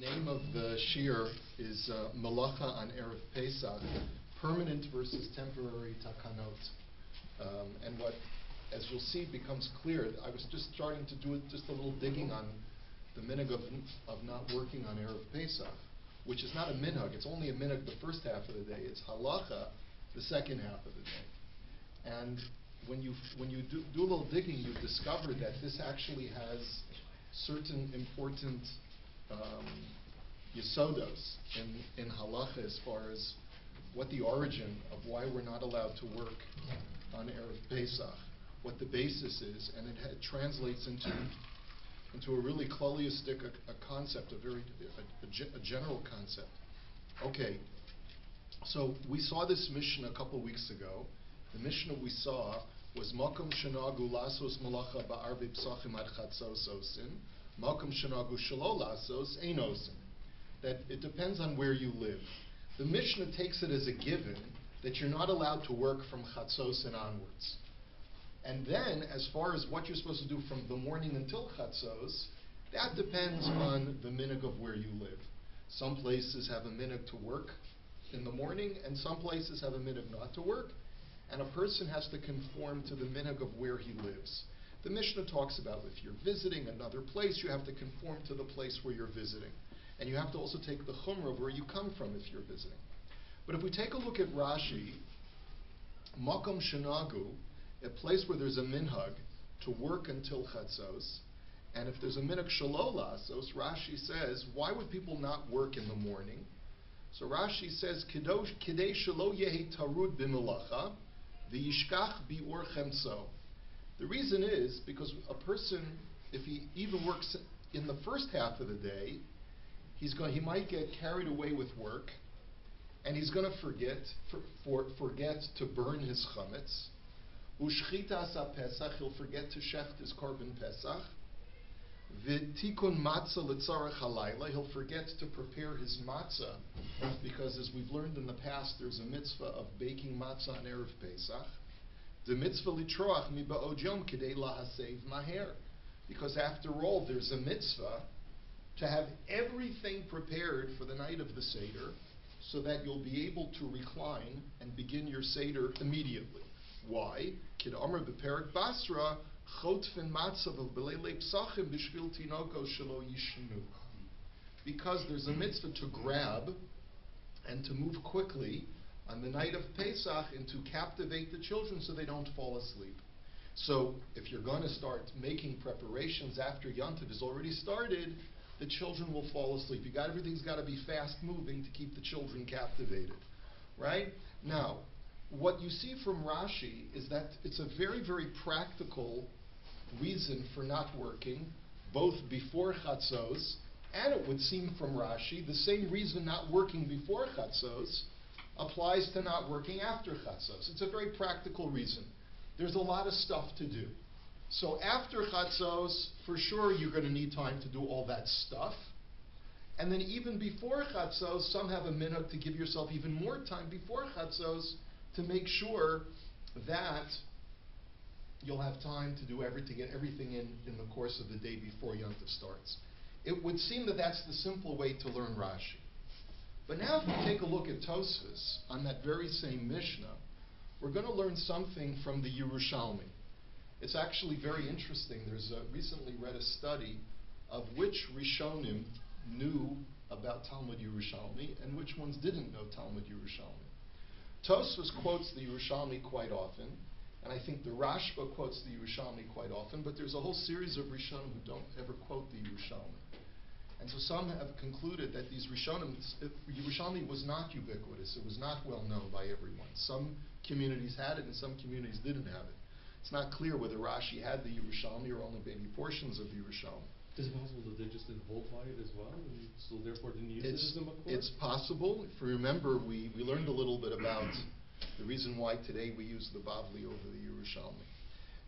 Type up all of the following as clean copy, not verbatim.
name of the SHIUR is Malacha on Erev Pesach, permanent versus temporary Takanos. And what, as you'll see, becomes clear. I was just starting to do just a little digging on the minhag of not working on Erev Pesach, which is not a minhag. It's only a minhag the first half of the day. It's halacha the second half of the day. And when you do a little digging, you discover that this actually has certain important yesodos in halacha as far as what the origin of why we're not allowed to work on Erev Pesach, what the basis is, and it translates into a really kloliistic concept, a general concept. Okay, so we saw this Mishnah a couple weeks ago. The Mishnah we saw was Makom shenagu lasos malacha ba'arvei psachim ad chatzos osin, Makom shenagu shelo lasos ein osin. That it depends on where you live. The Mishnah takes it as a given that you're not allowed to work from chatzos and onwards. And then, as far as what you're supposed to do from the morning until chatzos, that depends on the minhag of where you live. Some places have a minhag to work in the morning, and some places have a minhag not to work. And a person has to conform to the minhag of where he lives. The Mishnah talks about if you're visiting another place, you have to conform to the place where you're visiting. And you have to also take the chumrah of where you come from if you're visiting. But if we take a look at Rashi, Makom shenagu, a place where there's a minhag to work until chatzos, and if there's a minhag shelo lasos, Rashi says, why would people not work in the morning? So Rashi says, kidei shelo yehi tarud b'melacha, v'yishkach bi'or chemso. The reason is because a person, if he even works in the first half of the day, he might get carried away with work, and he's going to forget to burn his chametz. Ushchitas ha-Pesach, he'll forget to shecht his korban Pesach. V'tikun matzah l'tzarech halayla, he'll forget to prepare his matzah, because as we've learned in the past, there's a mitzvah of baking matzah on Erev Pesach. The mitzvah litroach mi ba'od yom k'dei lahasev maher, because after all, there's a mitzvah to have everything prepared for the night of the Seder, so that you'll be able to recline and begin your Seder immediately. Why? Kid Amr beperik basra chotfin matzav b'leilei psachim b'shvil tinoko shelo yishnu. Because there's a mitzvah to grab and to move quickly on the night of Pesach and to captivate the children so they don't fall asleep. So if you're going to start making preparations after Yontiv has already started, the children will fall asleep. Everything's got to be fast moving to keep the children captivated, right? Now, what you see from Rashi is that it's a very, very practical reason for not working, both before Chatzos, and it would seem from Rashi, the same reason not working before Chatzos applies to not working after Chatzos. It's a very practical reason. There's a lot of stuff to do. So after Chatzos, for sure you're going to need time to do all that stuff. And then even before Chatzos, some have a minhag to give yourself even more time before Chatzos to make sure that you'll have time to do get everything in the course of the day before Yontif starts. It would seem that that's the simple way to learn Rashi. But now if we take a look at Tosfos on that very same Mishnah, we're going to learn something from the Yerushalmi. It's actually very interesting. There's recently read a study of which Rishonim knew about Talmud Yerushalmi and which ones didn't know Talmud Yerushalmi. Tosfos quotes the Yerushalmi quite often, and I think the Rashba quotes the Yerushalmi quite often, but there's a whole series of Rishonim who don't ever quote the Yerushalmi. And so some have concluded that these Rishonim, Yerushalmi was not ubiquitous, it was not well known by everyone. Some communities had it and some communities didn't have it. It's not clear whether Rashi had the Yerushalmi or only maybe portions of the Yerushalmi. Is it possible that they just didn't hold by it as well, and so therefore didn't use it as a makor? It's possible. If you remember, we learned a little bit about the reason why today we use the Bavli over the Yerushalmi.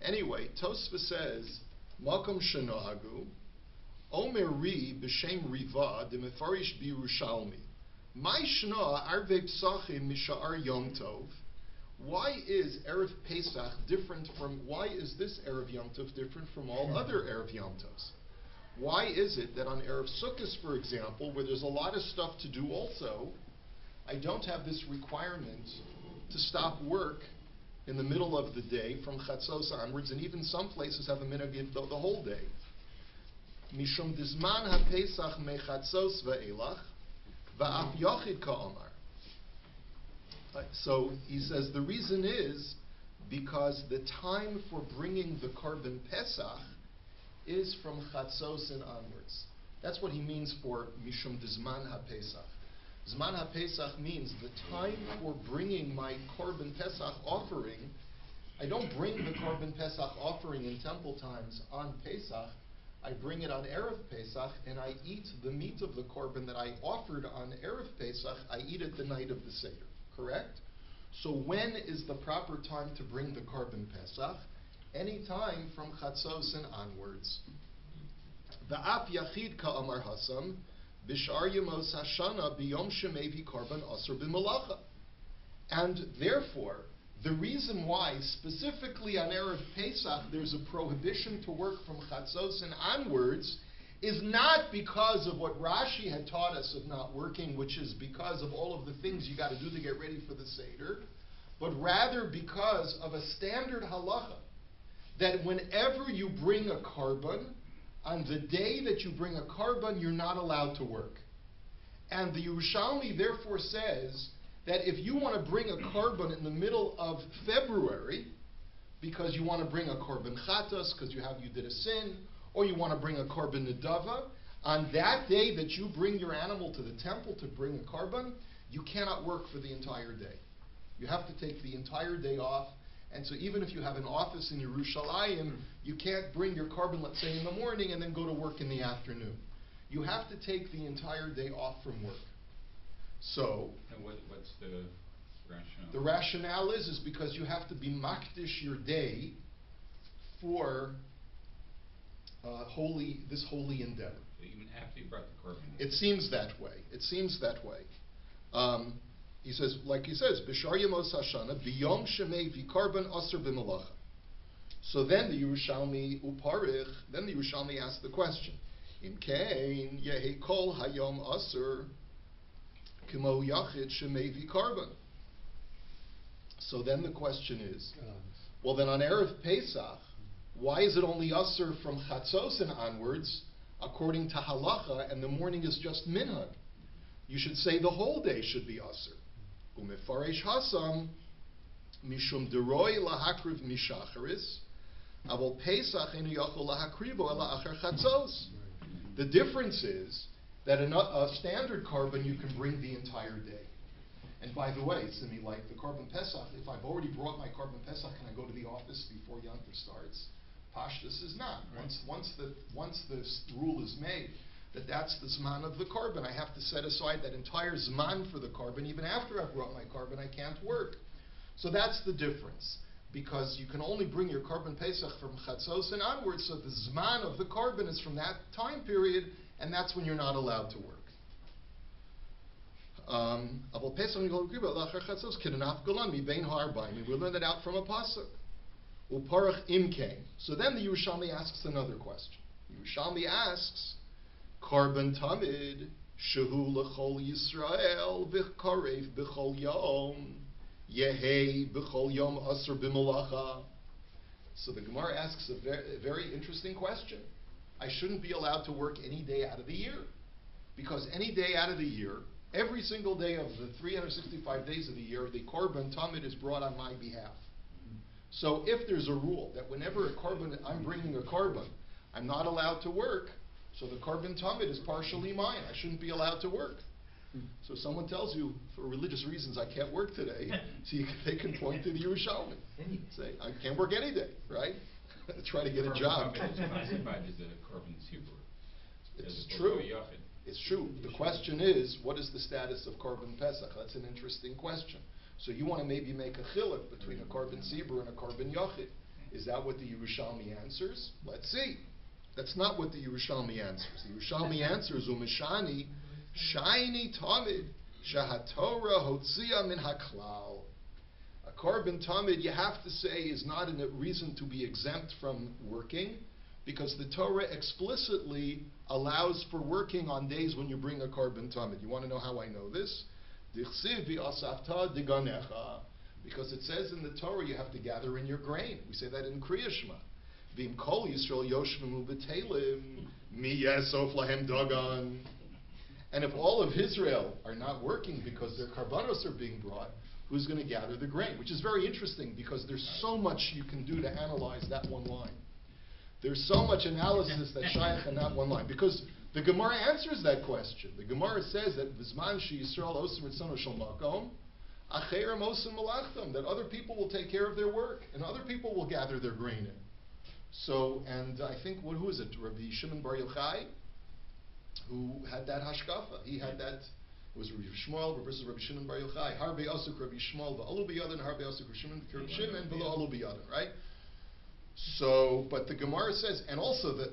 Anyway, Tosfos says, Makom shenahagu, Omer ri b'shem riva demefarish b'Yerushalmi. My shna arvei psachim misha'ar yom tov. Why is Erev Pesach different from, why is this Erev Yom Tov different from all other Erev Yom Tovs? Why is it that on Erev Sukkot, for example, where there's a lot of stuff to do also, I don't have this requirement to stop work in the middle of the day from Chatzos onwards, and even some places have a minhag the whole day. Mishum dizman ha-Pesach mechatzos ve'elach, va'af yochid ka'omar. So he says the reason is because the time for bringing the Korban Pesach is from Chatzos and onwards. That's what he means for Mishum Dizman HaPesach. Zman HaPesach means the time for bringing my Korban Pesach offering. I don't bring the Korban Pesach offering in temple times on Pesach. I bring it on Erev Pesach, and I eat the meat of the Korban that I offered on Erev Pesach. I eat it the night of the Seder. Correct? So when is the proper time to bring the Korban Pesach? Any time from Chatzos and onwards. Va'af yachid ka'amar hasam, b'shar yemos hashana b'yom shemevi korban asur b'malacha. And therefore, the reason why, specifically on Erev Pesach, there's a prohibition to work from Chatzos and onwards, is not because of what Rashi had taught us of not working, which is because of all of the things you got to do to get ready for the Seder, but rather because of a standard halacha, that whenever you bring a korban, on the day that you bring a korban, you're not allowed to work. And the Yerushalmi therefore says that if you want to bring a korban in the middle of February, because you want to bring a korban chatas, because you did a sin, or you want to bring a korban nedava, on that day that you bring your animal to the temple to bring a korban, you cannot work for the entire day. You have to take the entire day off. And so even if you have an office in Yerushalayim, you can't bring your korban, let's say, in the morning and then go to work in the afternoon. You have to take the entire day off from work. So, and what's the rationale? The rationale is because you have to be makdish your day for this holy endeavor. So even after you brought the korban? It seems that way. It seems that way. He says, like he says, B'shar Yemos Hashana, B'yom Shemevi Korban Asur B'Malacha. So then the Yerushalmi Uparich, then the Yerushalmi asked the question, Im Kain Yehi Kol Hayom Asur Kimo Yachid Shemevi Korban. So then the question is, well then on Erev Pesach, why is it only Asur from Chatzos and onwards, according to Halacha, and the morning is just Minhag? You should say the whole day should be Asur. Umefaresh Hasam, Mishum Deroi Lahakriv Mishacharis, Avol Pesach Enu Yachol Lahakrivo Ela Achar Chatzos. The difference is that a standard korban you can bring the entire day. And by the way, Simi, like the Korban Pesach, if I've already brought my Korban Pesach, can I go to the office before Yom Tov starts? Pashtus is not. Right. Once the rule is made that that's the zman of the korban, I have to set aside that entire zman for the korban. Even after I've brought my korban, I can't work. So that's the difference, because you can only bring your Korban Pesach from Chatzos and onwards. So the zman of the korban is from that time period, and that's when you're not allowed to work. We learned that out from a pasuk. Uparach imkein. So then the Yerushalmi asks another question. Yerushalmi asks, Korban tamid shehu lechol Yisrael v'karev b'chol yom yehei b'chol yom asur b'malacha. So the Gemara asks a very interesting question. I shouldn't be allowed to work any day out of the year, because any day out of the year, every single day of the 365 days of the year, the Korban tamid is brought on my behalf. So if there's a rule that whenever I'm bringing a korban, I'm not allowed to work, so the korban tamid is partially mine. I shouldn't be allowed to work. So someone tells you, for religious reasons, I can't work today, so they can point to the Yerushalmi. Say, I can't work any day, right? Try to get a job. Korban tamid is classified as a korban tzibur. It's true. It's true. The question is, what is the status of Korban Pesach? That's an interesting question. So you want to maybe make a chiluk between a Korban Tzibur and a Korban Yachid. Is that what the Yerushalmi answers? Let's see. That's not what the Yerushalmi answers. The Yerushalmi answers, Umeshani, Shaini Tamid, Shahatorah Hotzia Min Haklal. A Korban Tamid, you have to say, is not a reason to be exempt from working, Because the Torah explicitly allows for working on days when you bring a korban tamid. You want to know how I know this? Because it says in the Torah you have to gather in your grain. We say that in Kriya Shema. V'im kol Yisrael yoshvemu b'teilim mi yesof lahem dagan. And if all of Israel are not working because their karbanos are being brought, who's going to gather the grain? Which is very interesting because there's so much you can do to analyze that one line. There's so much analysis that shaykh in that one line. Because the Gemara answers that question. The Gemara says that V'zman she Yisrael osir etzonu shel makom, acherim osim malachtam, that other people will take care of their work, and other people will gather their grain in. So, and I think, who is it? Rabbi Shimon Bar Yochai, who had that hashkafa. He had that, it was Rabbi Shmuel versus Rabbi Shimon Bar Yochai. Harbe asuk Rabbi Shmuel v'alu b'yadin, harbe asuk Rabbi Shimon v'lo alu b'yadin, right? So, but the Gemara says, and also the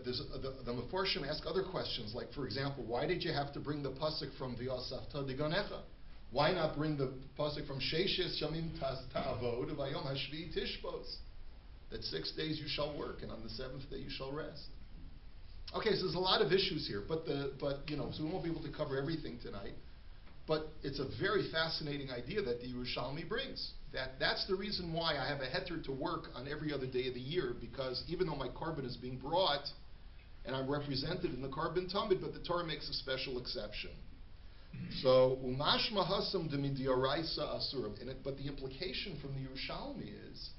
Meforshim ask other questions, like, for example, why did you have to bring the pasuk from V'yasafta diganecha? Why not bring the pasuk from Sheishes Shamim Ta'avod V'ayom Hashvi Tishbos? That 6 days you shall work, and on the 7th day you shall rest. Okay, so there's a lot of issues here, but so we won't be able to cover everything tonight. But it's a very fascinating idea that the Yerushalmi brings. That's the reason why I have a heter to work on every other day of the year, because even though my korban is being brought, and I'm represented in the korban tamid, but the Torah makes a special exception. So, umashma hasam demidiaraisa asurim. But the implication from the Yerushalmi is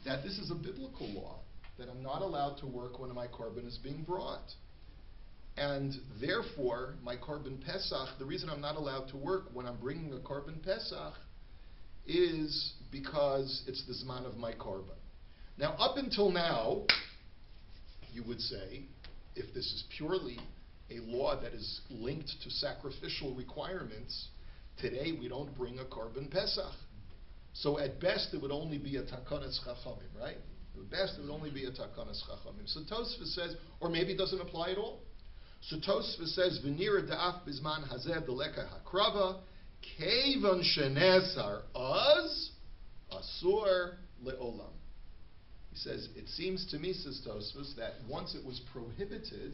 that this is a biblical law, that I'm not allowed to work when my korban is being brought. And therefore, my korban Pesach, the reason I'm not allowed to work when I'm bringing a korban Pesach is because it's the zman of my korban. Now, up until now, you would say, if this is purely a law that is linked to sacrificial requirements, today we don't bring a korban Pesach. So at best, it would only be a Takanos Chachamim, right? At best, it would only be a Takanos Chachamim. So Tosfos says, or maybe it doesn't apply at all. So Tosfos says, V'nira da'af bizman hazeh deleka hakrava, kevan shenesar az, asur le'olam. He says, it seems to me, says Tosfos, that once it was prohibited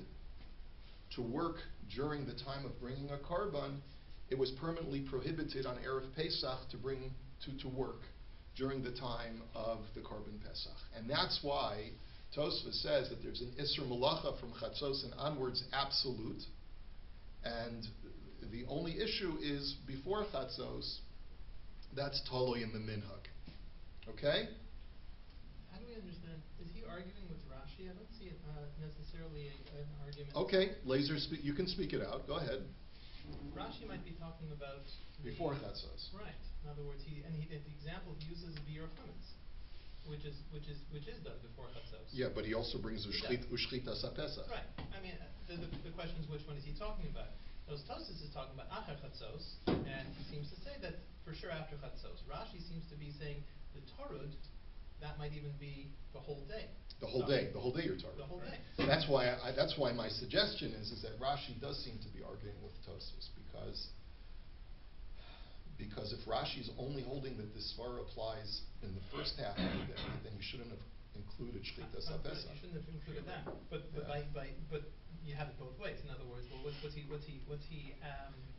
to work during the time of bringing a korban, it was permanently prohibited on Erev Pesach to work during the time of the korban Pesach. And that's why Tosfos says that there's an Isser Malacha from Chatzos and onwards absolute, and the only issue is before Chatzos, that's Toloi in the Minhag. Okay? How do we understand? Is he arguing with Rashi? I don't see it necessarily an argument. Okay, Laser, you can speak it out. Go ahead. Rashi might be talking about Before Chatzos. Right. In other words, the example he uses Biur Chametz, which is done before Chatzos. Yeah, but he also brings Ushchita Sapesach. Right. I mean, the question is, which one is he talking about? Tosfos is talking about Achar Chatzos, and he seems to say that for sure after Chatzos. Rashi seems to be saying the Torud, that might even be the whole day. The whole day you're talking. The whole day. That's why my suggestion is that Rashi does seem to be arguing with Tosfos, because if Rashi is only holding that this svara applies in the first half of the day, then you shouldn't have included Shchita Sapesach. You shouldn't have included that. But you have it both ways. In other words, well, what's he?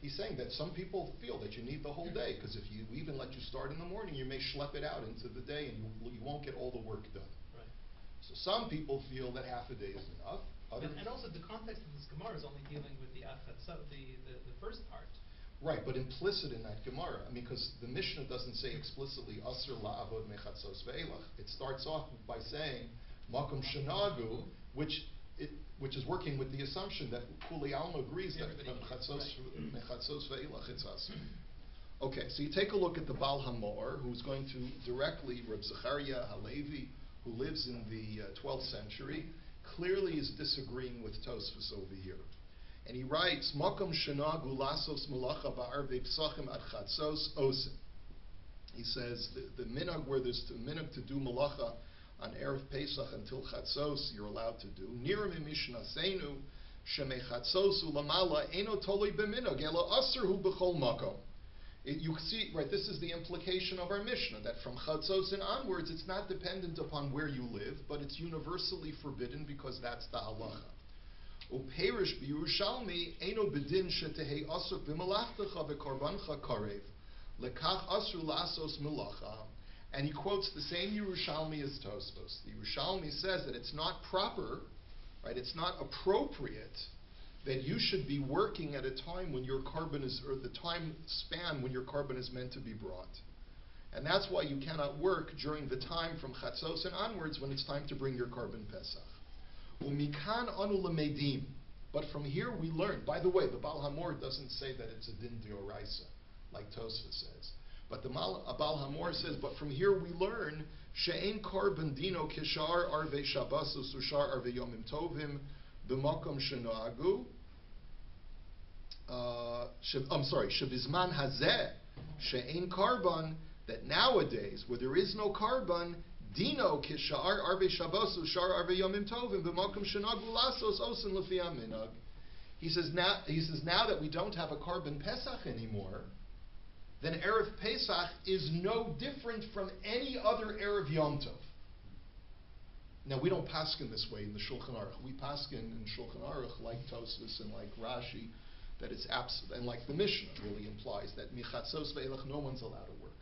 He's saying that some people feel that you need the whole day, because if you even let you start in the morning, you may schlep it out into the day, and you won't get all the work done. Right. So some people feel that half a day is enough. And also the context of this Gemara is only dealing with the first part. Right, but implicit in that Gemara, because the Mishnah doesn't say explicitly Asr la'avod mechatzos ve'elach. It starts off by saying Makom shenagu, which is working with the assumption that Kuli Alma agrees that from mechatzos ve'elach it's Asr. Okay, so you take a look at the Baal HaMor, who's going to directly, Reb Zechariah Halevi, who lives in the 12th century, clearly is disagreeing with Tosfos over here. And he writes, Makom shenagu lasos malacha ba'arvei psachim ad chatzos osin. He says, the minhag where there's the minhag to do malacha on Erev Pesach until chatzos, you're allowed to do. Nira mishnasenu shemei chatzos ulamala eno toloi b'minhag ela aser hu b'chol makom. You see, right, this is the implication of our Mishnah, that from Chatzos and onwards, it's not dependent upon where you live, but it's universally forbidden because that's the halacha. Uperish b'Yerushalmi, eino bedin shetehei asuk b'malachtecha v'korbancha karev, lekach asru lasos melacha. And he quotes the same Yerushalmi as Tosfos. The Yerushalmi says that it's not proper, right, it's not appropriate that you should be working at a time when your carbon is, or the time span when your carbon is meant to be brought. And that's why you cannot work during the time from Chatzos and onwards when it's time to bring your carbon Pesach. Umikan anu lemedim. But from here we learn, by the way, the Baal Hamor doesn't say that it's a din d'oraisa, like Tosfos says. But the Baal Hamor says, but from here we learn, she'ein carbon dino kishar arvei shabbasos ushar arvei yomim tovim b'makom shenoagu. Shebizman hazeh she'ein carbon, that nowadays where there is no carbon, dino kishar arvei shabbos ushar arvei yomim tovim b'makom shenoagu lasos osin lefi aminag. He says now that we don't have a carbon Pesach anymore, then Erev Pesach is no different from any other Erev Yom Tov. Now, we don't paskin this way in the Shulchan Aruch. We paskin in Shulchan Aruch, like Tosfos and like Rashi, that it's and like the Mishnah really implies that michatzos ve'elach no one's allowed to work.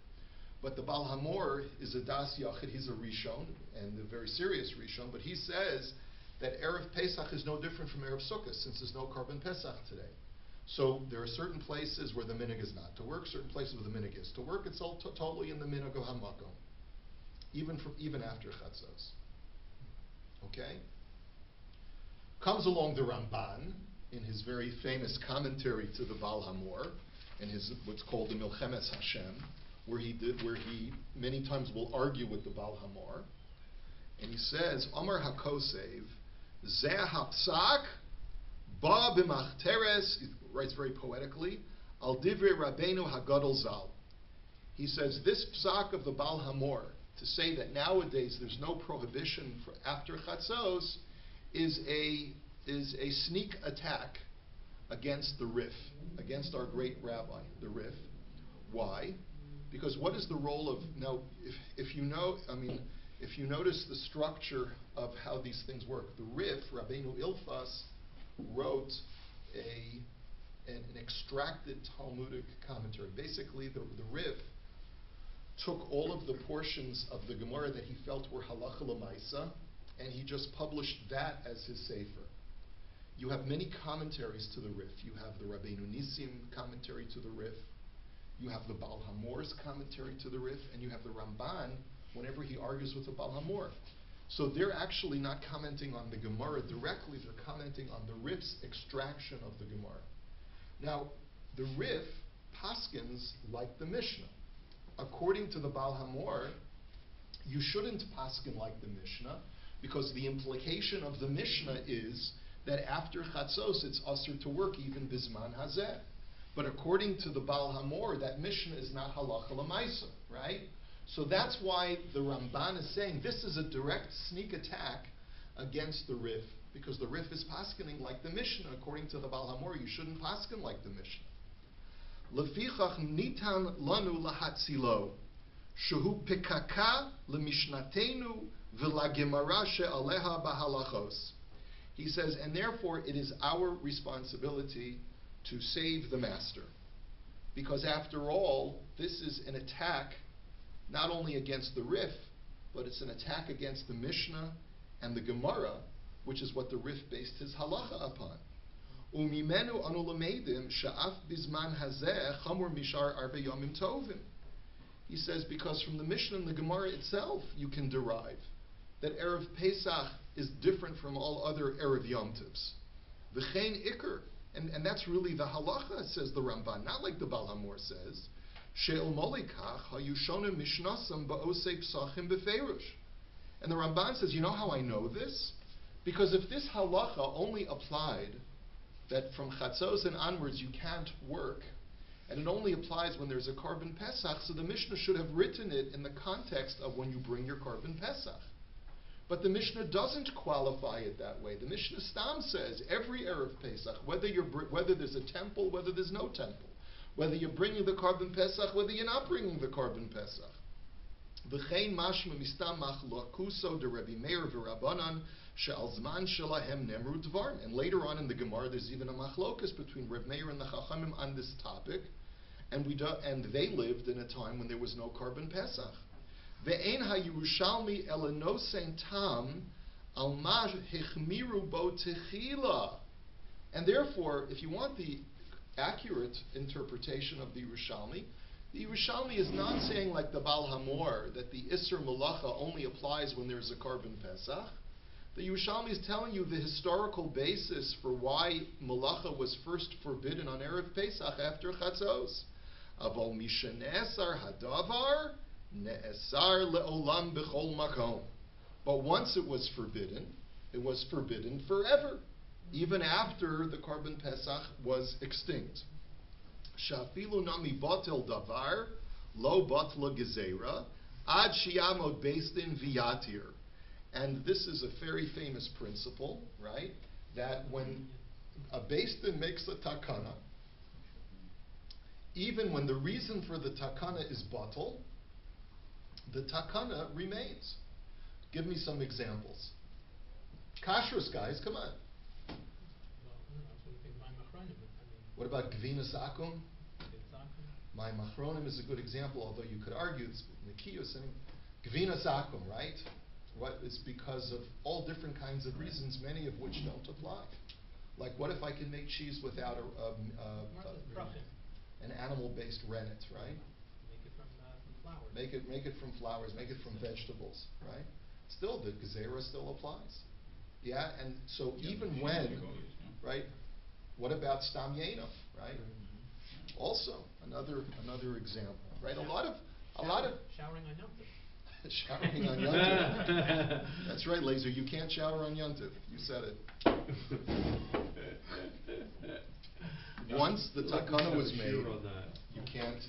But the Baal Hamor is a das yachid, he's a Rishon, and a very serious Rishon, but he says that Erev Pesach is no different from Erev Sukkot, since there's no carbon Pesach today. So there are certain places where the minhag is not to work, certain places where the minhag is to work. It's all totally in the minhag of hamakom, even after chatzos. Okay. Comes along the Ramban in his very famous commentary to the Baal Hamor, and his what's called the Milchemes Hashem, where he many times will argue with the Baal Hamor, and he says, Amar Hakosev, Zeh Hapsak. Ba b'machteres, he writes very poetically, al divrei Rabbeinu Hagadol Zal. He says this psak of the Baal Hamor, to say that nowadays there's no prohibition for after Chatzos, is a sneak attack against the Rif, against our great rabbi, the Rif. Why? Because what is the role of, now, if you notice the structure of how these things work, the Rif, Rabbeinu Ilfas, wrote an extracted Talmudic commentary. Basically, the Rif took all of the portions of the Gemara that he felt were halacha l'maisa, and he just published that as his sefer. You have many commentaries to the Rif. You have the Rabbeinu Nisim commentary to the Rif. You have the Baal Hamor's commentary to the Rif, and you have the Ramban whenever he argues with the Baal Hamor. So they're actually not commenting on the Gemara directly, they're commenting on the Rif's extraction of the Gemara. Now, the Rif paskins like the Mishnah. According to the Baal Hamor, you shouldn't paskin like the Mishnah, because the implication of the Mishnah is that after Chatzos it's usher to work even bisman hazeh. But according to the Baal Hamor, that Mishnah is not halacha l'maisa, right? So that's why the Ramban is saying this is a direct sneak attack against the Rif, because the Rif is paskening like the Mishnah. According to the Baal Hamor, you shouldn't pasken like the Mishnah. Lefichach nitan lanu lahatzilo, shehu pikaka lemishnatenu v'lagemara she'aleha bahalachos. He says, and therefore it is our responsibility to save the master, because after all, this is an attack not only against the Rif, but it's an attack against the Mishnah and the Gemara, which is what the Rif based his halacha upon. Umimenu anu lameidim sha'af bizman hazeh chamur mishar arvei yomim tovim. He says, because from the Mishnah and the Gemara itself, you can derive that Erev Pesach is different from all other Erev Yom Tovs. V'chein ikr, and that's really the halacha, says the Ramban, not like the Baal Hamor says. She'el molikach hayushonim mishnasam ba'osei psachim befeirush. And the Ramban says, you know how I know this? Because if this halacha only applied that from Chatzos and onwards you can't work, and it only applies when there's a carbon Pesach, so the Mishnah should have written it in the context of when you bring your carbon Pesach. But the Mishnah doesn't qualify it that way. The Mishnah Stam says every Erev Pesach, whether there's a temple, whether there's no temple, whether you're bringing the Korban Pesach, whether you're not bringing the Korban Pesach. V'chein mashma mistam machlakuso de Rabbi Meir v'Rabbanan she'al zman shelahem nemru dvarim. And later on in the Gemara, there's even a machlokus between Rabbi Meir and the Chachamim on this topic, and they lived in a time when there was no Korban Pesach. Ve'ein ha'Yerushalmi elenosen tam al ma hichmiru bo techila. And therefore, if you want the accurate interpretation of the Yerushalmi is not saying like the Baal Hamor that the Isser Malacha only applies when there's a Korban Pesach. The Yerushalmi is telling you the historical basis for why Malacha was first forbidden on Erev Pesach after Chatzos. Avol mishanesar hadavar ne'esar le'olam b'chol makom. But once it was forbidden forever, even after the Korban Pesach was extinct. Shafilu nami batel davar lo batla gezera ad shiyamod beisdin viyatir. And this is a very famous principle, right? That when a beisdin makes a takana, even when the reason for the takana is batel, the takana remains. Give me some examples. Kashrus guys, come on. What about Gvinas Akum? My Machronim is a good example, although you could argue it's Nikiyos. Gvinas Akum, right? What is because of all different kinds of reasons, many of which don't apply. Like, what if I can make cheese without an animal-based rennet, right? Make it from flowers. Make it from flowers. Make it from vegetables, right? Still, the gezerah still applies. Yeah, and so even when, right? What about Stam Yenov, right? Also, another example, right? A lot of showering on Yom Tov. Showering on Yom Tov. That's right, Laser. You can't shower on Yom Tov. You said it. Once the takana was made, you can't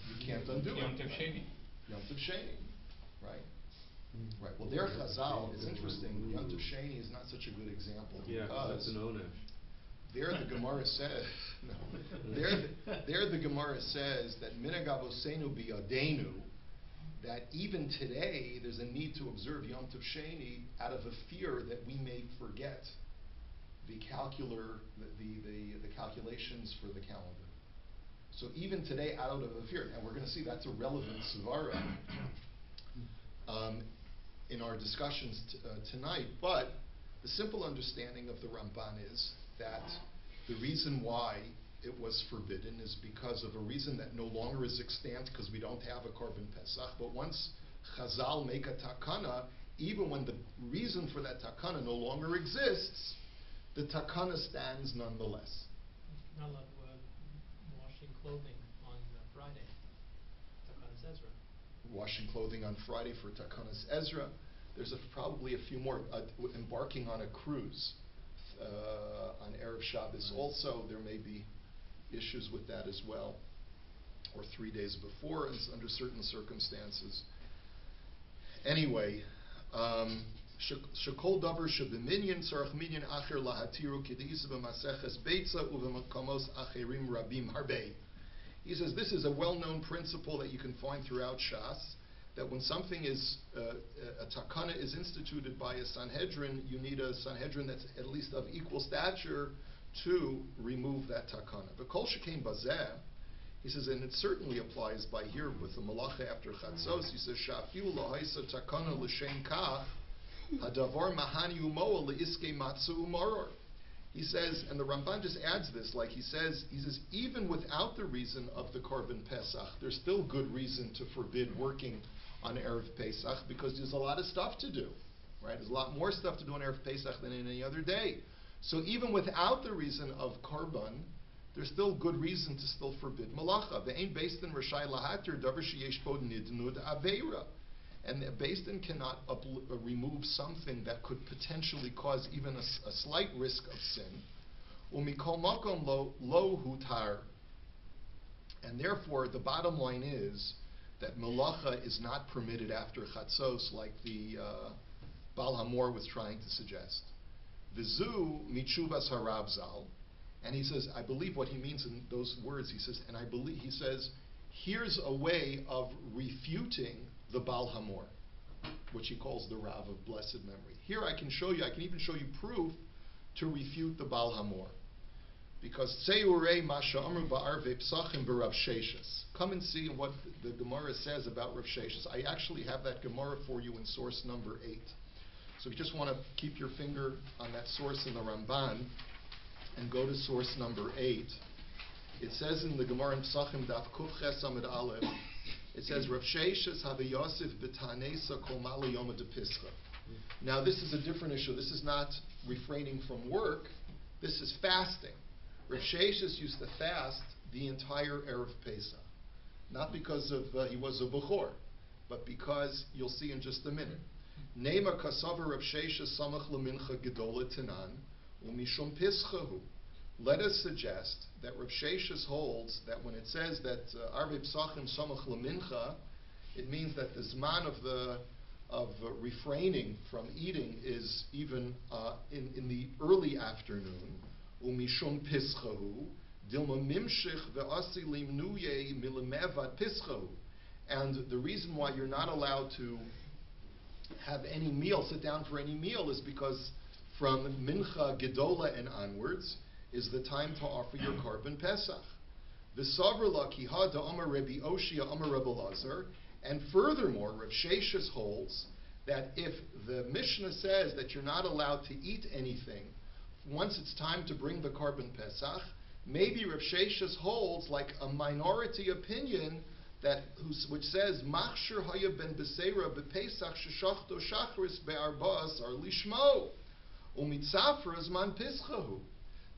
undo it. Yom Tov Sheni. Yom Tov Sheni, right? Right. Well, there Chazal is interesting. Yom Tov Sheni is not such a good example because that's an onesh. There the Gemara says, there the Gemara says that minhag avosenu biyadenu, that even today there's a need to observe Yom Tov Sheni out of a fear that we may forget the calculations for the calendar. So even today, out of a fear, and we're going to see that's a relevant svara in our discussions tonight. But the simple understanding of the Ramban is that the reason why it was forbidden is because of a reason that no longer is extant because we don't have a Korban Pesach. But once Chazal make a takana, even when the reason for that takana no longer exists, the takana stands nonetheless. Not allowed washing clothing on Friday. Takanos Ezra. Washing clothing on Friday for Takanos Ezra. There's probably a few more. Embarking on a cruise on Erev Shabbos also, there may be issues with that as well. Or 3 days before, under certain circumstances. Anyway, Shekol davar shebeminyan tzarich minyan acher lahatiru k'deisa b'maseches beitza u'v'makomos acherim rabim harbe. He says this is a well-known principle that you can find throughout Shas, that when something is, a takana is instituted by a Sanhedrin, you need a Sanhedrin that's at least of equal stature to remove that takana. But kol shekein bazeh, he says, and it certainly applies by here with the Malacha after Chatzos, he says, Shafiu lahaisa takana l'shem kach, hadavar mahani umoa le'iske matzu umaror. He says, and the Ramban just adds this, like he says, even without the reason of the Korban Pesach, there's still good reason to forbid working on Erev Pesach because there's a lot of stuff to do, right? There's a lot more stuff to do on Erev Pesach than in any other day. So even without the reason of Korban, there's still good reason to still forbid Malacha. Ve'ein Beis Din Rashai Lahatir Davar Sheyesh Bo Nidnud Aveira. And the Beis Din cannot remove something that could potentially cause even a slight risk of sin. Umikol Makom Lo Hutar. And therefore, the bottom line is that Malacha is not permitted after Chatzos like the Baal Hamor was trying to suggest. Vizu Michuvas Harab Zal. And he says, I believe what he means in those words. He says, and I believe, he says, here's a way of refuting the Baal Hamor, which he calls the Rav of blessed memory. Here I can show you, I can even show you proof to refute the Baal Hamor. Because Tzeiurei Masha Amru Ba'arvei Psachim B'Rav Sheshes. Come and see what the Gemara says about Rav Sheshes. I actually have that Gemara for you in source number 8. So if you just want to keep your finger on that source in the Ramban and go to source number 8, it says in the Gemara in Psachim Daf Kuf Ches Amud Aleph, it says Rav Sheshes Have Yosef B'Tanesa Kol Mala Yoma De Pischa. Now this is a different issue. This is not refraining from work. This is fasting. Rav Sheshes used to fast the entire Erev Pesach. Not because of he was a Bechor, but because, you'll see in just a minute. Neima kasavar Rav Sheshes samach lemincha gedola tenan, umishum pischahu. Let us suggest that Rav Sheshes holds that when it says that Arvei Psachim samach lemincha, it means that the zman of refraining from eating is even in the early afternoon. Umishum pischahu, dilma mimshich ve'asi limnuye milimevat pischahu. And the reason why you're not allowed to have any meal, sit down for any meal, is because from mincha gedola and onwards is the time to offer your korban pesach. V'savra la kiha da'amar Rabbi Oshia amar Rabbi Lazar. And furthermore, Rav Sheshes holds that if the Mishnah says that you're not allowed to eat anything once it's time to bring the korban pesach, maybe Rav Sheshes holds like a minority opinion which says machshir haya ben beseira bepesach sheshachto shachris be'arba'as ar lishmo umitzafra zman pischahu.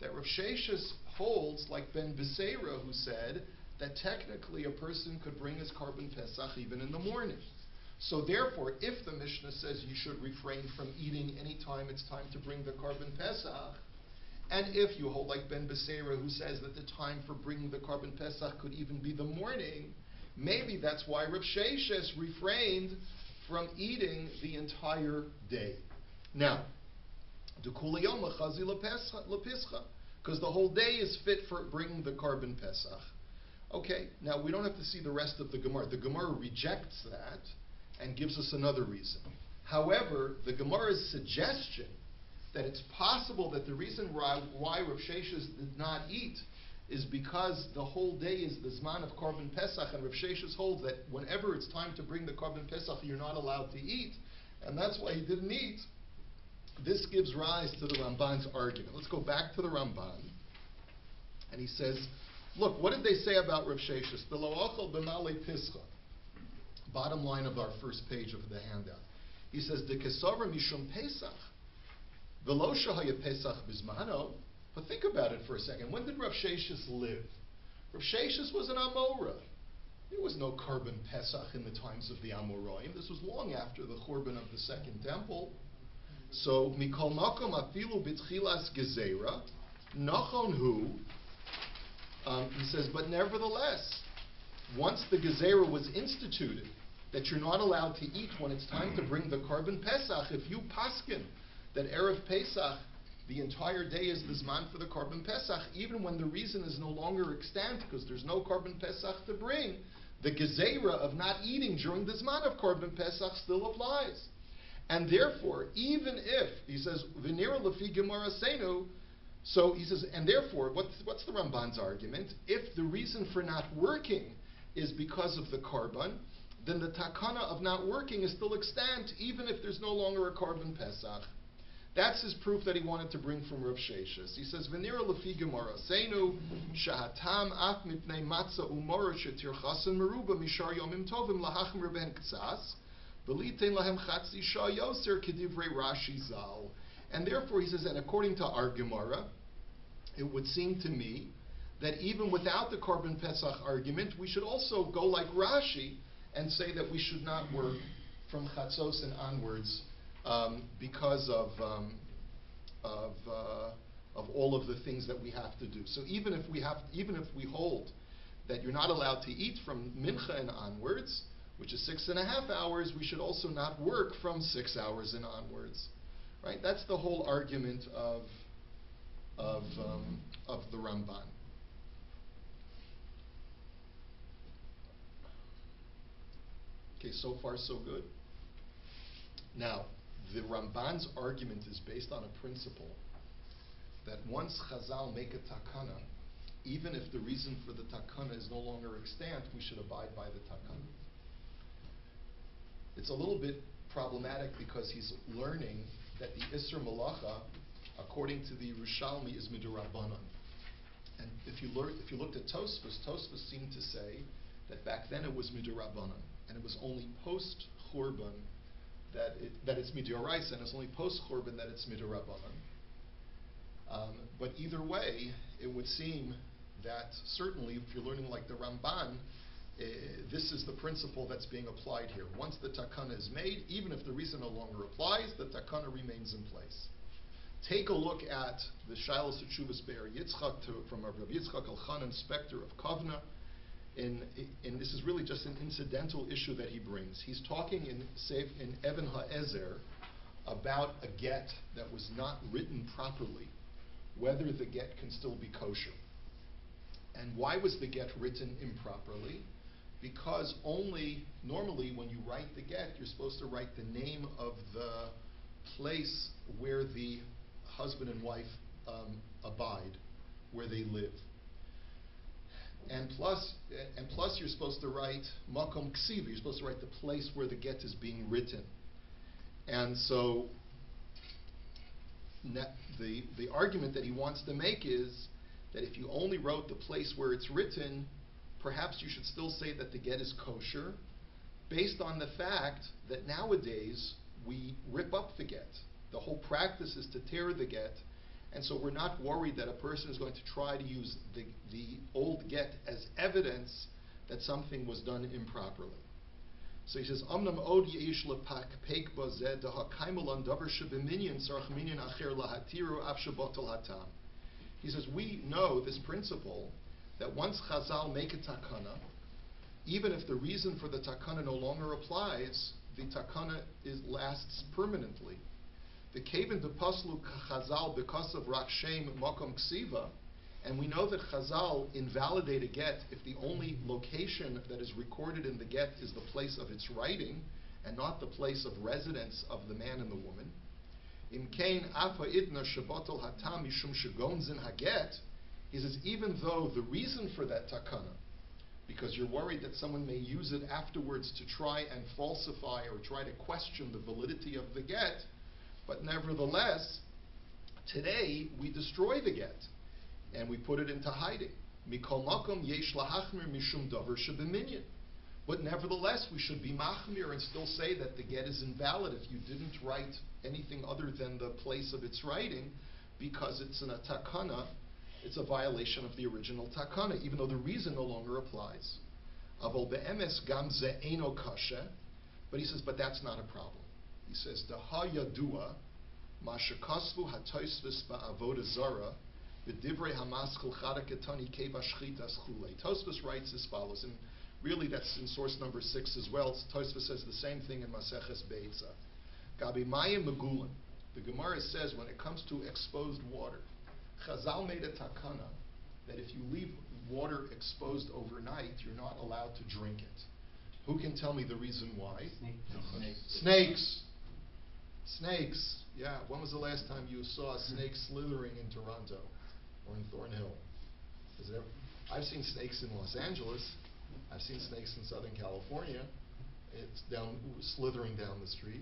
That Rav Sheshes holds like ben beseira, who said that technically a person could bring his korban pesach even in the morning. So therefore, if the Mishnah says you should refrain from eating any time it's time to bring the korban pesach, and if you hold like Ben Beseira, who says that the time for bringing the korban pesach could even be the morning, maybe that's why Rav Sheshes refrained from eating the entire day. Now, because the whole day is fit for bringing the korban pesach. Okay, now we don't have to see the rest of the Gemara. The Gemara rejects that and gives us another reason. However, the Gemara's suggestion that it's possible that the reason why Rav Sheshes did not eat is because the whole day is the Zman of Korban Pesach, and Rav Sheshes holds that whenever it's time to bring the Korban Pesach, you're not allowed to eat, and that's why he didn't eat. This gives rise to the Ramban's argument. Let's go back to the Ramban, and he says, look, what did they say about Rav Sheshes? The Loachal b'malei pischa. Bottom line of our first page of the handout. He says, the Kesavra mishum Pesach, v'lo shahaya Pesach bizmano. But think about it for a second. When did Rav Sheshes live? Rav Sheshes was an Amora. There was no korban Pesach in the times of the Amoraim. This was long after the Churban of the Second Temple. So, mikol makom afilu b'tchilas gezera, nachon hu, he says, but nevertheless, once the gezera was instituted, that you're not allowed to eat when it's time to bring the korban Pesach, if you paskin that Erev Pesach, the entire day is the Zman for the korban Pesach, even when the reason is no longer extant because there's no korban Pesach to bring, the gezera of not eating during the Zman of korban Pesach still applies. And therefore, even if, he says, v'nira lefi gemara seinu, so he says, and therefore, what's the Ramban's argument? If the reason for not working is because of the korban, then the takana of not working is still extant, even if there's no longer a korban Pesach. That's his proof that he wanted to bring from Rav Sheshes. He says, "V'nira lefi gemara seinu shahatam af mipnei matzah umora shetirchasen meruba mishar yomim tovim lahachem reben ktsas v'litein lahem chatzi shah yoser kedivrei Rashi zal." And therefore, he says, and according to our Gemara, it would seem to me that even without the korban Pesach argument, we should also go like Rashi and say that we should not work from chatzos and onwards because of all of the things that we have to do. So even if we hold that you're not allowed to eat from mincha and onwards, which is 6.5 hours, we should also not work from 6 hours and onwards. Right? That's the whole argument of of the Ramban. Okay, so far so good. Now, the Ramban's argument is based on a principle that once Chazal make a takana, even if the reason for the takana is no longer extant, we should abide by the takana. It's a little bit problematic because he's learning that the Isser Malacha, according to the Yerushalmi, is Midrabanan. And if you looked at Tosfos seemed to say that back then it was Midrabanan, and it was only post Churban that it's Midoraisa, and it's only post Churban that it's Midrabanan. But either way, it would seem that certainly if you're learning like the Ramban, this is the principle that's being applied here. Once the takana is made, even if the reason no longer applies, the takana remains in place. Take a look at the Shilas Teshuvas Be'er Yitzchak from Rabbi Yitzchak Elchanan Spector of Kovna, and this is really just an incidental issue that he brings. He's talking in Even HaEzer about a get that was not written properly, whether the get can still be kosher. And why was the get written improperly? Because normally when you write the get, you're supposed to write the name of the place where the husband and wife abide, where they live. And plus you're supposed to write makom ksiva, you're supposed to write the place where the get is being written. And so the argument that he wants to make is that if you only wrote the place where it's written, perhaps you should still say that the get is kosher, based on the fact that nowadays we rip up the get. The whole practice is to tear the get, and so we're not worried that a person is going to try to use the old get as evidence that something was done improperly. So he says, Amnam od yeish lepak peik bazeh daha kaimelan davar shebeminyan sarach minyan acher lahatiru af shabotel hatam. He says, we know this principle that once Chazal make a takana, even if the reason for the takana no longer applies, the takana lasts permanently. The kaven de paslu Chazal because of rak shem makom ksiva, and we know that Chazal invalidate a get if the only location that is recorded in the get is the place of its writing, and not the place of residence of the man and the woman. In kain afa idna shabatel hatam mishum shagonzin haget, he says even though the reason for that takana, because you're worried that someone may use it afterwards to try and falsify or try to question the validity of the get, but nevertheless, today we destroy the get and we put it into hiding. Mikol makom yesh lahachmir mishum davar shebeminyan. But nevertheless, we should be machmir and still say that the get is invalid if you didn't write anything other than the place of its writing, because it's in a takana, it's a violation of the original takana, even though the reason no longer applies. Avol be'emes gam ze eino kasha, but he says, but that's not a problem. He says, Daha yadua, ma shekasvu hatoisvis ba'avoda zara, v'divrei hamaskal chadaketani keva shchitas chulei. Tosfos writes as follows, and really that's in source number 6 as well. Tosfos says the same thing in Maseches BAYT. Gabi mayim megulin. The Gemara says when it comes to exposed water, Chazal made a takana that if you leave water exposed overnight, you're not allowed to drink it. Who can tell me the reason why? Snakes. Snakes. Yeah. When was the last time you saw a snake slithering in Toronto or in Thornhill? I've seen snakes in Los Angeles. I've seen snakes in Southern California. It's slithering down the street.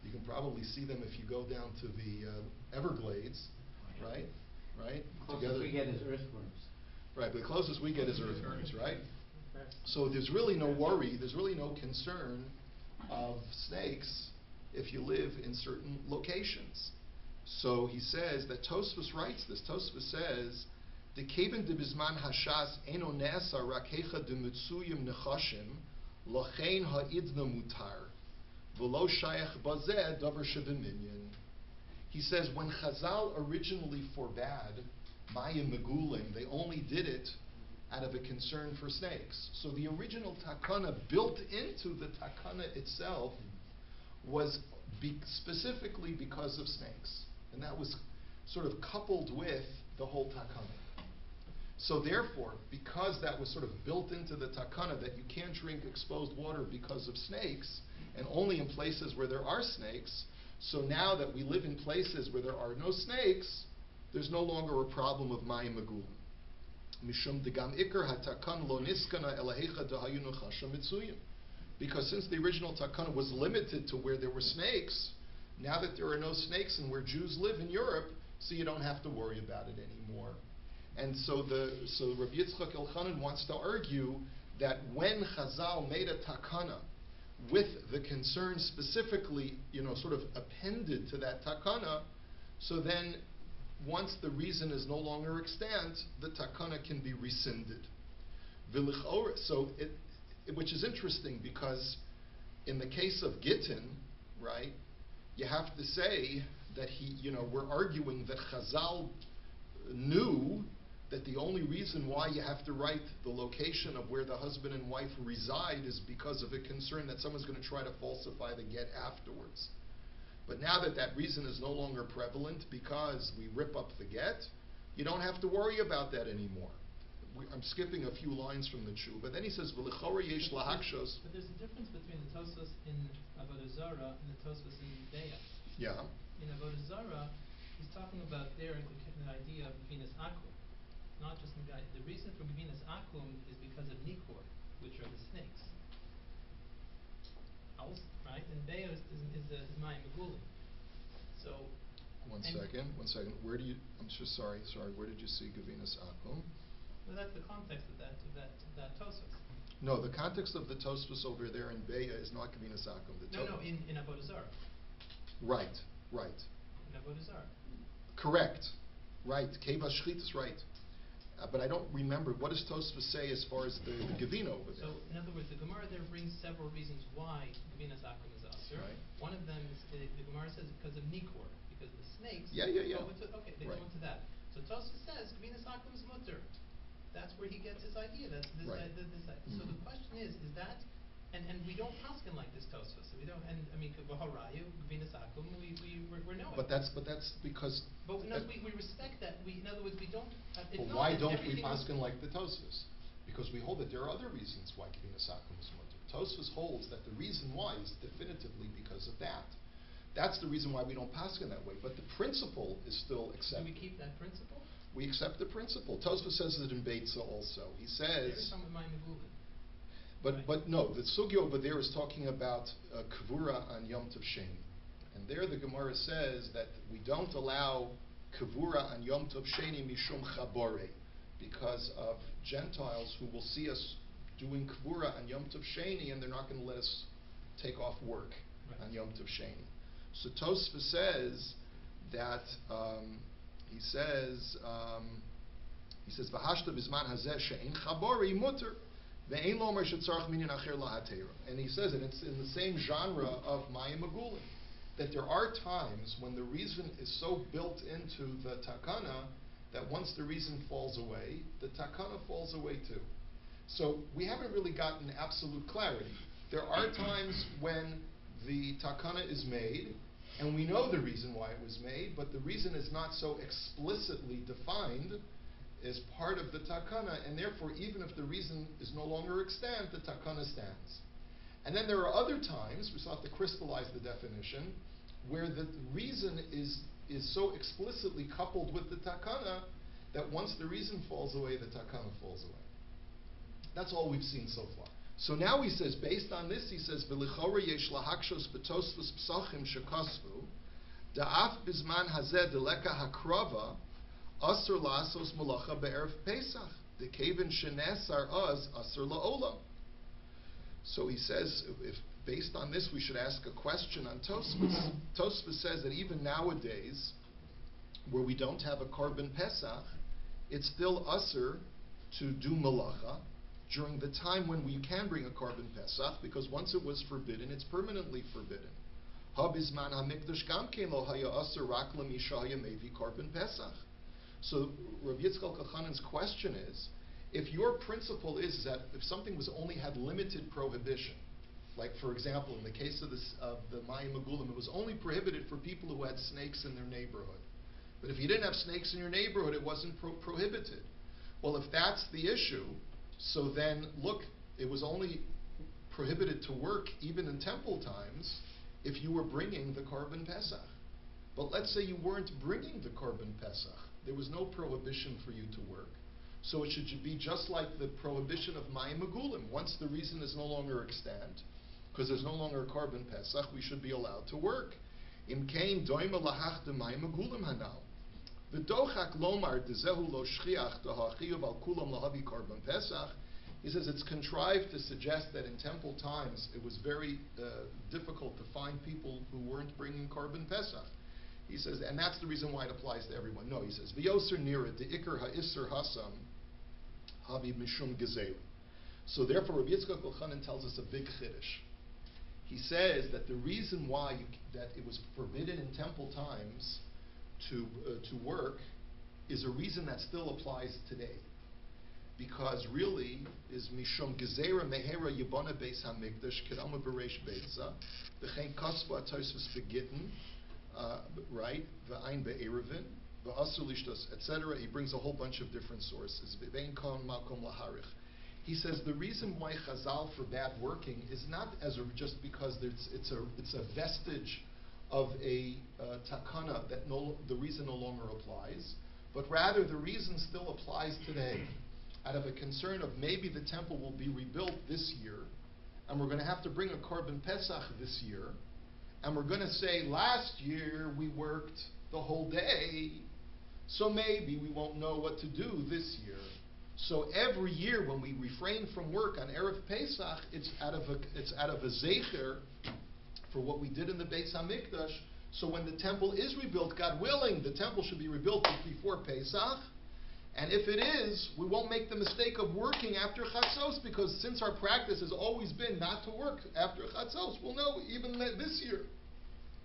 You can probably see them if you go down to the Everglades, right? Right? Closest we get is earthworms. Right, but the closest we get is earthworms, right? So there's really no worry, there's really no concern of snakes if you live in certain locations. So he says that Tosfos writes this. Tosfos says, "De keben de bizman hashas eno nesa rakecha de mitzuyim nechashim lachein ha'idna mutar v'lo shayach bazeh davar shebeminyan." He says when Chazal originally forbade mayim megulim, they only did it out of a concern for snakes. So the original takana built into the takana itself was specifically because of snakes. And that was sort of coupled with the whole takana. So therefore, because that was sort of built into the takana that you can't drink exposed water because of snakes, and only in places where there are snakes, so now that we live in places where there are no snakes, there's no longer a problem of mayim megulim. Mishum degam ikar hatakan lo niskana elahecha dahayunu chasha mitzuyim. Because since the original takana was limited to where there were snakes, now that there are no snakes and where Jews live in Europe, so you don't have to worry about it anymore. And so Rabbi Yitzchak Elchanan wants to argue that when Chazal made a takana with the concern specifically, sort of appended to that takana, so then once the reason is no longer extant, the takana can be rescinded. So which is interesting because in the case of Gittin, right, you have to say that we're arguing that Chazal knew that the only reason why you have to write the location of where the husband and wife reside is because of a concern that someone's going to try to falsify the get afterwards. But now that that reason is no longer prevalent because we rip up the get, you don't have to worry about that anymore. I'm skipping a few lines from the Chu, but then he says, "V'lechora yesh lahakshos." But there's a difference between the Tosfos in Avodah Zarah and the Tosfos in BAYT. Yeah. In Avodah Zarah, he's talking about there the idea of Gevinas Akum, not just the guy. The reason for Gevinas Akum is because of Nikor, which are the snakes. Right? And BAYT is Mayim Megulim. So. One second. Where do you? I'm just sorry. Where did you see Gevinas Akum? Well, that's the context of that Tosfos. No, the context of the Tosfos over there in Beya is not Gevinas Akum. In Avodah Zarah. Right. In Avodah Zarah. Correct. Right. Keva Shchit is right. But I don't remember. What does Tosfos say as far as the Gevina over there? So, in other words, the Gemara there brings several reasons why Gevinas Akum is Asur. Right. One of them is the Gemara says because of Nikor, because the snakes. Yeah. They right. go into that. So Tosfos says Gevinas Akum is mutter. That's where he gets his idea. That's this right. idea. So the question is that, and we don't paskin like this Tosfos. So we don't. And I mean, v'harayu Gevinas Akum. We're knowing. But that's because. But we respect that. In other words, we don't. But why don't we paskin like the Tosfos? Because we hold that there are other reasons why Gevinas Akum is mutter. Tosfos holds that the reason why is definitively because of that. That's the reason why we don't paskin that way. But the principle is still accepted. Do we keep that principle? We accept the principle. Tosfos says it in BAYT also. He says. There's some of my Megulin. But no, the Sugya over there is talking about Kavura on Yom Tov Sheni. And there the Gemara says that we don't allow Kavura on Yom Tov Sheni Mishum Chabore, because of Gentiles who will see us doing Kavura on Yom Tov Sheni and they're not going to let us take off work on Yom Tov Sheni. So Tosfos says that he says V'hashta b'zman hazeh she'ein chabori mutter ve'ein lomer shetzarach minyan acher lahatera. And he says, and it's in the same genre of Mayim Megulim, that there are times when the reason is so built into the takana that once the reason falls away, the takana falls away too. So we haven't really gotten absolute clarity. There are times when the takana is made, and we know the reason why it was made, but the reason is not so explicitly defined as part of the takana, and therefore even if the reason is no longer extant, the takana stands. And then there are other times, we still have to crystallize the definition, where the reason is so explicitly coupled with the takana that once the reason falls away, the takana falls away. That's all we've seen so far. So now he says, based on this, he says, "V'lichora yesh lahakshos b'tosfos psachim shekasvu, da'af bizman hazeh deleka hakrava, asur la'asos malacha be'erev Pesach, de'kevin shenesar az asur la'olam." So he says, if based on this, we should ask a question on Tosfos. Tosfos says that even nowadays, where we don't have a korban Pesach, it's still asur to do malacha during the time when we can bring a korban Pesach, because once it was forbidden, it's permanently forbidden. Ha-bizman ha-mikdash gam kein lo haya asur rak l'misha haya mevi korban Pesach. So Rav Yitzchak Elchanan's question is, if your principle is that if something had limited prohibition, like for example in the case of the Mayim Megulim, it was only prohibited for people who had snakes in their neighborhood. But if you didn't have snakes in your neighborhood, it wasn't prohibited. Well, if that's the issue, so then look, it was only prohibited to work even in temple times if you were bringing the Korban Pesach. But let's say you weren't bringing the Korban Pesach. There was no prohibition for you to work. So it should be just like the prohibition of Mayim Megulim. Once the reason is no longer extant, because there's no longer a Korban Pesach, we should be allowed to work. Im kain doima lahach de Mayim Megulim hanal. V'dochak lomar dezehu lo shchiach dehachiyuv al kulam lahavi Korban Pesach. He says it's contrived to suggest that in temple times it was very difficult to find people who weren't bringing Korban Pesach. He says, and that's the reason why it applies to everyone. No, he says, V'yoser nira de ikar ha'isser hasam havi mishum gezeri. So therefore, Rabbi Yitzchak Elchanan tells us a big chiddush. He says that the reason why that it was forbidden in temple times to work is a reason that still applies today. Because really is mishum gezera mehera yibana beis hamikdash kedama bereish beitza v'chein kasva tosfos begitten, right, v'ayin be'erevin v'asur lishtos, etc. He brings a whole bunch of different sources. V'vein kon makom laharich. He says the reason why Chazal forbade working is not just because it's a vestige of a takana that the reason no longer applies, but rather the reason still applies today. Out of a concern of maybe the temple will be rebuilt this year, and we're going to have to bring a Korban Pesach this year, and we're going to say last year we worked the whole day, so maybe we won't know what to do this year. So every year when we refrain from work on Erev Pesach, it's out of a zecher for what we did in the Beis Hamikdash. So when the temple is rebuilt, God willing, the temple should be rebuilt before Pesach. And if it is, we won't make the mistake of working after Chatzos, because since our practice has always been not to work after Chatzos, we'll know even this year,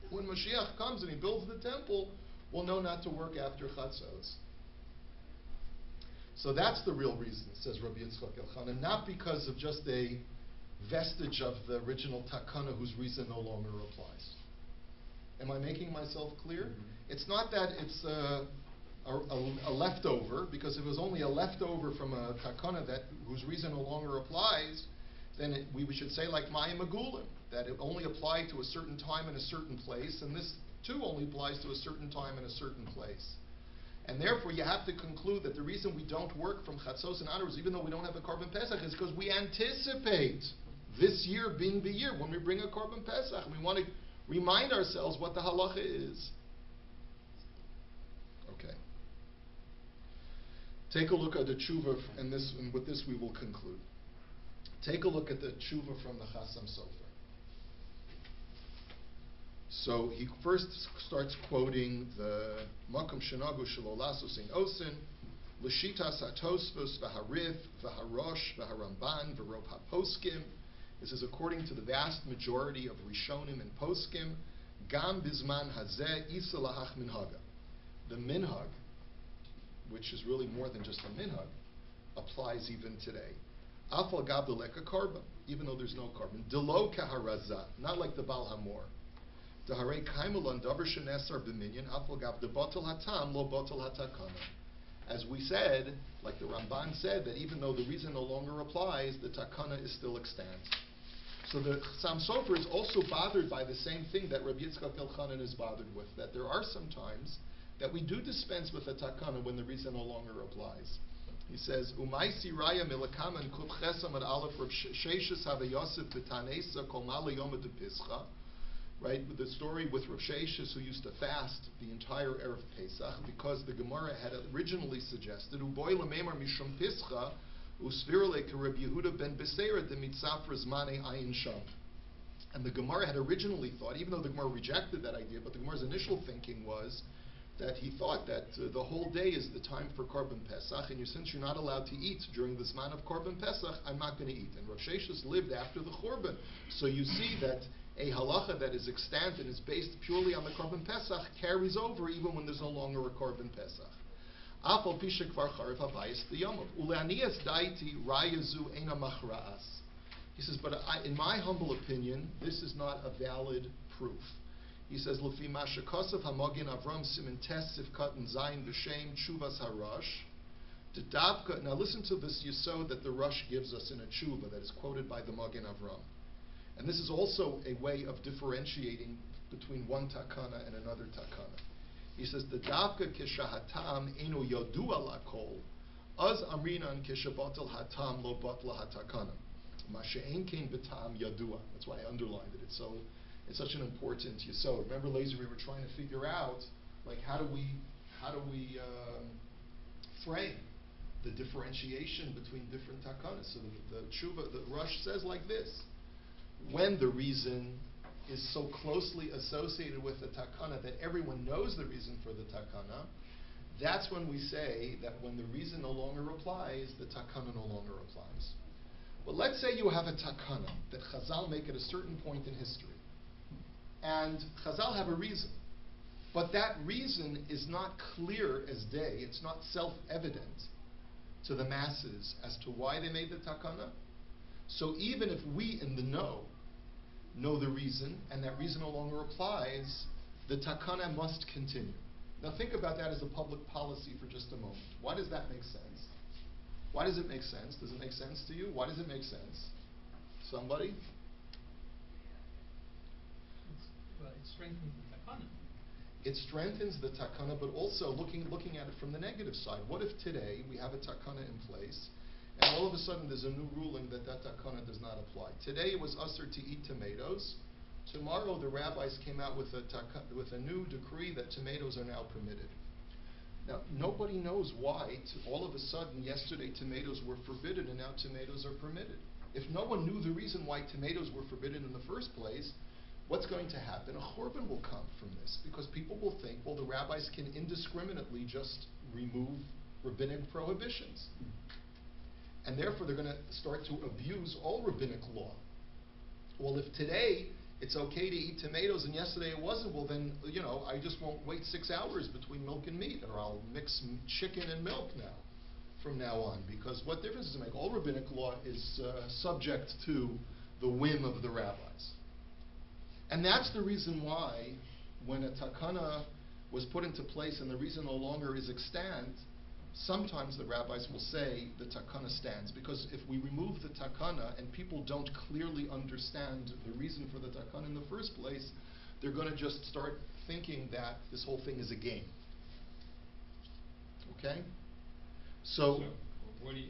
when Mashiach comes and he builds the temple, we'll know not to work after Chatzos. So that's the real reason, says Rabbi Yitzchak Elchanan, not because of just a vestige of the original takana whose reason no longer applies. Am I making myself clear? Mm-hmm. It's not that it's a leftover, because if it was only a leftover from a takana whose reason no longer applies, then we should say like Mayim Megulim, that it only applied to a certain time in a certain place, and this too only applies to a certain time in a certain place. And therefore you have to conclude that the reason we don't work from Chatzos and onwards, even though we don't have a Korban Pesach, is because we anticipate this year being the year when we bring a Korban Pesach. We want to remind ourselves what the halacha is. Okay. Take a look at the tshuva, and with this we will conclude. Take a look at the tshuva from the Chasam Sofer. So he first starts quoting the Makom Shenagu Shelo Lasos Ein Osin, L'Shitas HaTosfos V'Harif V'Harosh V'Haramban V'Rov HaPoskim. This is according to the vast majority of Rishonim and Poskim. Gam Bizman Hazeh Isa Lahach Minhaga. The minhag, which is really more than just a minhag, applies even today. Afal Gab Deleka Karban, even though there's no carbon. Delo Kaharaza, not like the Bal Hamor. As we said, like the Ramban said, that even though the reason no longer applies, the takana is still extant. So the Chasam Sofer is also bothered by the same thing that Rabbi Yitzchak Elchanan is bothered with, that there are some times that we do dispense with a takana when the reason no longer applies. He says, Umaisi raya milakaman kuf chesam ad aleph Rav Sheishas have Yosef b'tanesa kol mala yom de pischa. Right, with the story with Rav Sheishas, who used to fast the entire Erev Pesach, because the Gemara had originally suggested, Uboy lememar mishum pischa, usvirle ke Reb Yehuda ben Beseira de mitzafra zmane ayin sham. And the Gemara had originally thought, even though the Gemara rejected that idea, but the Gemara's initial thinking was that he thought that the whole day is the time for Korban Pesach, and since you're not allowed to eat during the Zman of Korban Pesach, I'm not going to eat. And Rav Sheishas lived after the Churban. So you see that a halacha that is extant and is based purely on the Korban Pesach carries over even when there's no longer a Korban Pesach. Afal pisha kvar charev habayis b'yomov uleanias daiti rayazu ena machra'as. He says, but in my humble opinion, this is not a valid proof. He says, Lefi Mashakosov Hamogin Avram Simin Tes Sivkat Zayin B'Shem Tshuvas Harash. Now listen to this yesod that the Rush gives us in a tshuva that is quoted by the Magen Avram. And this is also a way of differentiating between one takana and another takana. He says, the davka kishahatam eno yodua lakol, az amrinan kishabatal hatam lo batla hatakana. Masha'en kein betam yadua. That's why I underlined it. It's such an important yesod. Remember, later we were trying to figure out, like, how do we frame the differentiation between different takanas. So the tshuva, the Rush says like this: when the reason is so closely associated with the takana that everyone knows the reason for the takana, that's when we say that when the reason no longer applies, the takana no longer applies. But let's say you have a takana that Chazal make at a certain point in history, and Chazal have a reason, but that reason is not clear as day, it's not self-evident to the masses as to why they made the takana. So even if we in the know the reason, and that reason no longer applies, the takana must continue. Now think about that as a public policy for just a moment. Why does that make sense? Why does it make sense? Does it make sense to you? Why does it make sense? Somebody? It strengthens the takana. It strengthens the takana, but also looking at it from the negative side. What if today we have a takana in place, and all of a sudden there's a new ruling that takana does not apply? Today it was usher to eat tomatoes. Tomorrow the rabbis came out with a new decree that tomatoes are now permitted. Now nobody knows why all of a sudden yesterday tomatoes were forbidden and now tomatoes are permitted. If no one knew the reason why tomatoes were forbidden in the first place, what's going to happen? A churban will come from this, because people will think, well, the rabbis can indiscriminately just remove rabbinic prohibitions. And therefore they're going to start to abuse all rabbinic law. Well, if today it's okay to eat tomatoes and yesterday it wasn't, well then, I just won't wait 6 hours between milk and meat, or I'll mix chicken and milk now, from now on. Because what difference does it make? All rabbinic law is subject to the whim of the rabbis. And that's the reason why, when a takana was put into place and the reason no longer is extant, sometimes the rabbis will say the takana stands. Because if we remove the takana and people don't clearly understand the reason for the takana in the first place, they're going to just start thinking that this whole thing is a game. Okay? So what do you,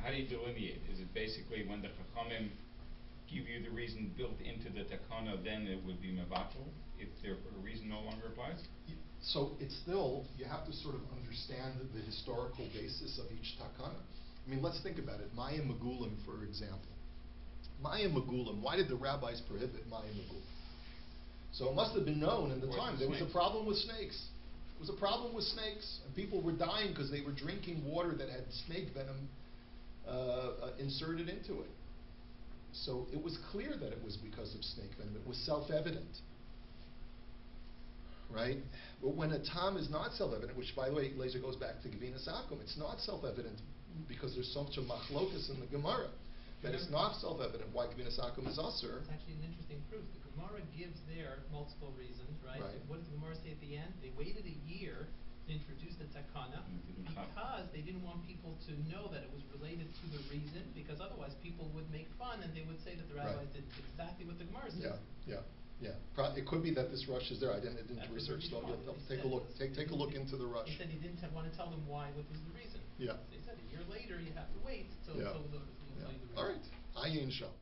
how do you delineate? Is it basically when the Chachamim give you the reason built into the takana, then it would be mevatel if the reason no longer applies? So it's still, you have to sort of understand the historical basis of each takana. I mean, let's think about it. Maya Megulim, for example. Maya Megulim, why did the rabbis prohibit Maya Megulim? So it must have been known in the time. There was a problem with snakes. There was a problem with snakes. And people were dying because they were drinking water that had snake venom inserted into it. So it was clear that it was because of snake venom. It was self-evident. Right? But when a tam is not self-evident, which, by the way, later goes back to Gevinas Akum, it's not self-evident because there's so much of machlokas in the Gemara that it's not self-evident why Gevinas Akum is usher. It's actually an interesting proof. The Gemara gives there multiple reasons, right? Right. What does the Gemara say at the end? They waited a year to introduce the takana because they didn't want people to know that it was related to the reason, because otherwise people would make fun and they would say that the rabbis did exactly what the Gemara says. Yeah. It could be that this rush is there. I didn't research, so I'll take a look. Take a look into the rush. He said he didn't want to tell them why, what was the reason. Yeah. So he said a year later you have to wait till the reason. All right. Ayin Shal.